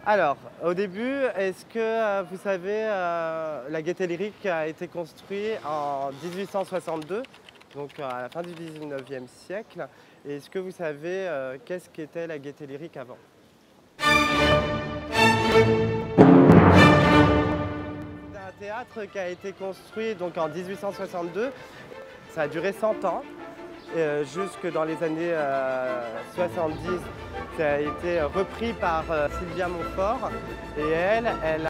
Alors, au début, est-ce que vous savez, la Gaîté Lyrique a été construite en 1862, donc à la fin du 19e siècle. Et est-ce que vous savez qu'est-ce qu'était la Gaîté Lyrique avant? C'est un théâtre qui a été construit donc, en 1862. Ça a duré 100 ans, jusque dans les années 70. Ça a été repris par Sylvia Montfort et elle a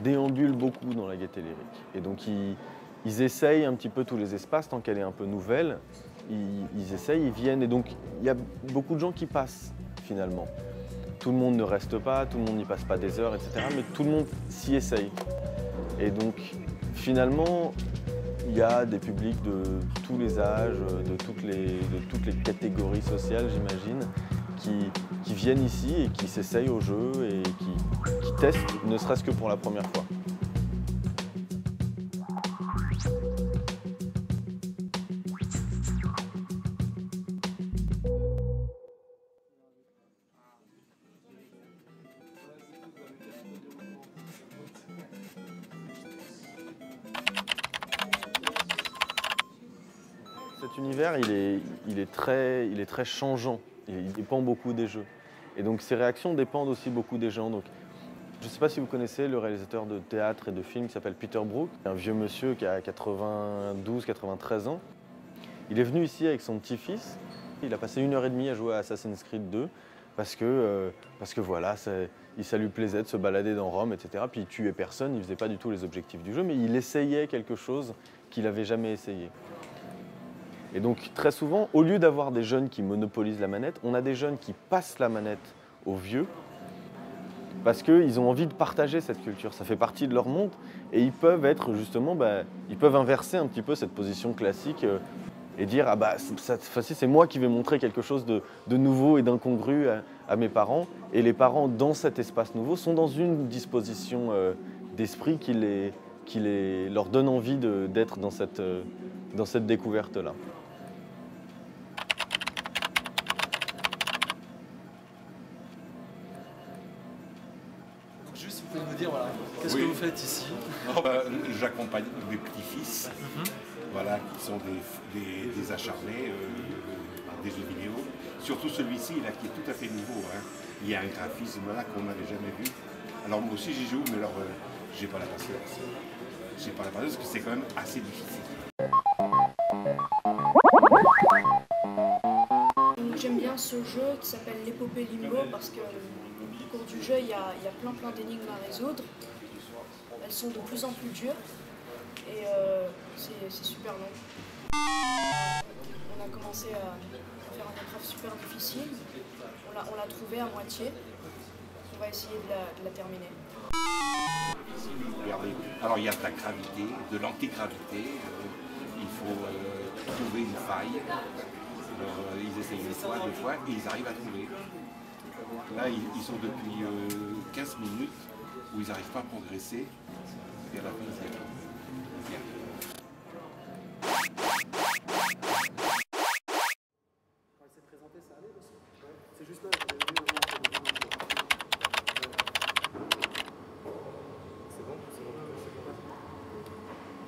déambulent beaucoup dans la Gaîté Lyrique. Et donc ils essayent un petit peu tous les espaces, tant qu'elle est un peu nouvelle, ils essayent, ils viennent. Et donc il y a beaucoup de gens qui passent finalement. Tout le monde ne reste pas, tout le monde n'y passe pas des heures, etc. Mais tout le monde s'y essaye. Et donc finalement, il y a des publics de tous les âges, de toutes les catégories sociales, j'imagine, qui viennent ici et qui s'essayent au jeu et qui testent, ne serait-ce que pour la première fois. Cet univers, il est très changeant. Il dépend beaucoup des jeux. Et donc ces réactions dépendent aussi beaucoup des gens. Donc, je ne sais pas si vous connaissez le réalisateur de théâtre et de films qui s'appelle Peter Brook, un vieux monsieur qui a 92-93 ans. Il est venu ici avec son petit-fils. Il a passé 1h30 à jouer à Assassin's Creed 2 parce que voilà, ça lui plaisait de se balader dans Rome, etc. Puis il tuait personne, il ne faisait pas du tout les objectifs du jeu, mais il essayait quelque chose qu'il n'avait jamais essayé. Et donc très souvent, au lieu d'avoir des jeunes qui monopolisent la manette, on a des jeunes qui passent la manette aux vieux parce qu'ils ont envie de partager cette culture. Ça fait partie de leur monde et ils peuvent être justement, ils peuvent inverser un petit peu cette position classique et dire ah bah cette fois-ci c'est moi qui vais montrer quelque chose de nouveau et d'incongru à mes parents. Et les parents dans cet espace nouveau sont dans une disposition d'esprit qui leur donne envie d'être dans cette découverte-là. Juste, vous pouvez nous dire, voilà, qu'est-ce que vous faites ici? J'accompagne mes petits-fils, voilà, qui sont des acharnés des jeux vidéo. Surtout celui-ci, là, qui est tout à fait nouveau. Hein. Il y a un graphisme là qu'on n'avait jamais vu. Alors moi aussi j'y joue, mais alors j'ai pas la patience. J'ai pas la patience parce que c'est quand même assez difficile. J'aime bien ce jeu qui s'appelle l'épopée Limbo parce que au cours du jeu, il y a plein d'énigmes à résoudre. Elles sont de plus en plus dures et c'est super long. On a commencé à faire une épreuve super difficile. On l'a trouvée à moitié. On va essayer de la terminer. Regardez. Alors il y a de la gravité, de l'antigravité. Il faut trouver une faille. Alors, ils essayent une fois, deux fois, et ils arrivent à trouver. Là, ils sont depuis 15 minutes où ils n'arrivent pas à progresser. Et à la fin, ils y arrivent. Quand elle s'est présentée, ça allait aussi. Ouais. C'est juste là, j'avais vu c'est bon, c'est bon.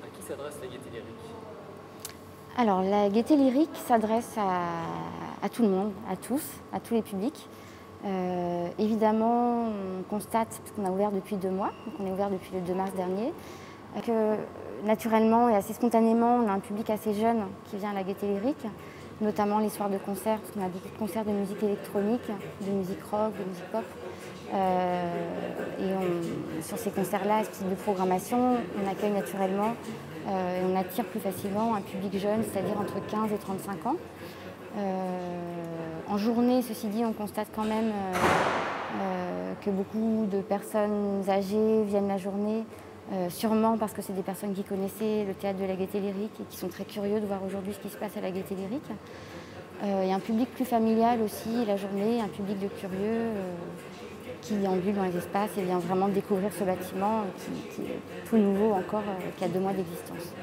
À qui s'adresse la Gaîté Lyrique? Alors, la Gaîté Lyrique s'adresse à tout le monde, à tous les publics. Évidemment, on constate, parce qu'on a ouvert depuis 2 mois, donc on est ouvert depuis le 2 mars dernier, que naturellement et assez spontanément, on a un public assez jeune qui vient à la Gaîté Lyrique, notamment les soirs de concerts, parce qu'on a beaucoup de concerts de musique électronique, de musique rock, de musique pop. Sur ces concerts-là, ce type de programmation, on accueille naturellement et on attire plus facilement un public jeune, c'est-à-dire entre 15 et 35 ans. En journée, ceci dit, on constate quand même que beaucoup de personnes âgées viennent la journée, sûrement parce que c'est des personnes qui connaissaient le théâtre de la Gaîté Lyrique et qui sont très curieux de voir aujourd'hui ce qui se passe à la Gaîté Lyrique. Il y a un public plus familial aussi la journée, un public de curieux qui ambule dans les espaces et vient vraiment découvrir ce bâtiment qui est tout nouveau encore, qui a 2 mois d'existence.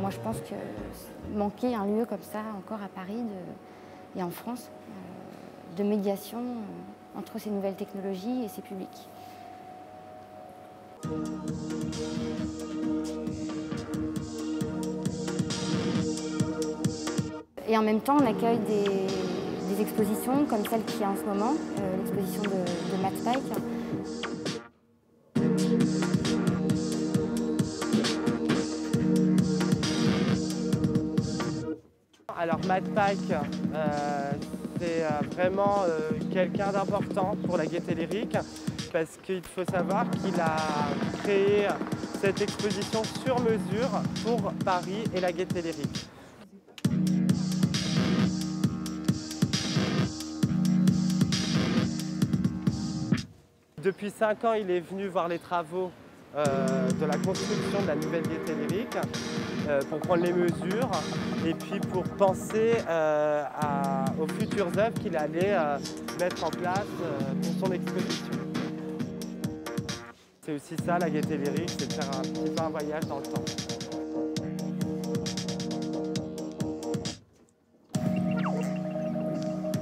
Je pense que manquer un lieu comme ça encore à Paris et en France de médiation entre ces nouvelles technologies et ces publics. Et en même temps, on accueille des expositions comme celle qu'il y a en ce moment, l'exposition de Matt Pike. Alors Matt Pike, c'est vraiment quelqu'un d'important pour la Gaîté Lyrique parce qu'il faut savoir qu'il a créé cette exposition sur mesure pour Paris et la Gaîté Lyrique. Depuis 5 ans, il est venu voir les travaux de la construction de la nouvelle Gaîté Lyrique pour prendre les mesures et puis pour penser aux futures œuvres qu'il allait mettre en place pour son exposition. C'est aussi ça la Gaîté Lyrique, c'est de faire un petit peu un voyage dans le temps.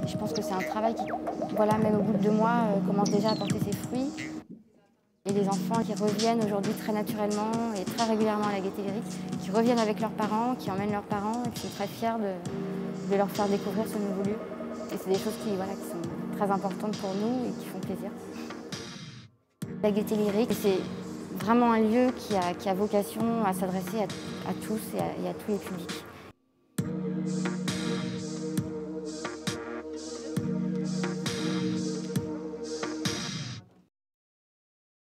Je pense que c'est un travail qui, voilà, même au bout de 2 mois, commence déjà à porter ses fruits. Et les enfants qui reviennent aujourd'hui très naturellement et très régulièrement à la Gaîté Lyrique, qui reviennent avec leurs parents, qui emmènent leurs parents et qui sont très fiers de leur faire découvrir ce nouveau lieu. Et c'est des choses qui sont très importantes pour nous et qui font plaisir. La Gaîté Lyrique, c'est vraiment un lieu qui a vocation à s'adresser à tous et à tous les publics.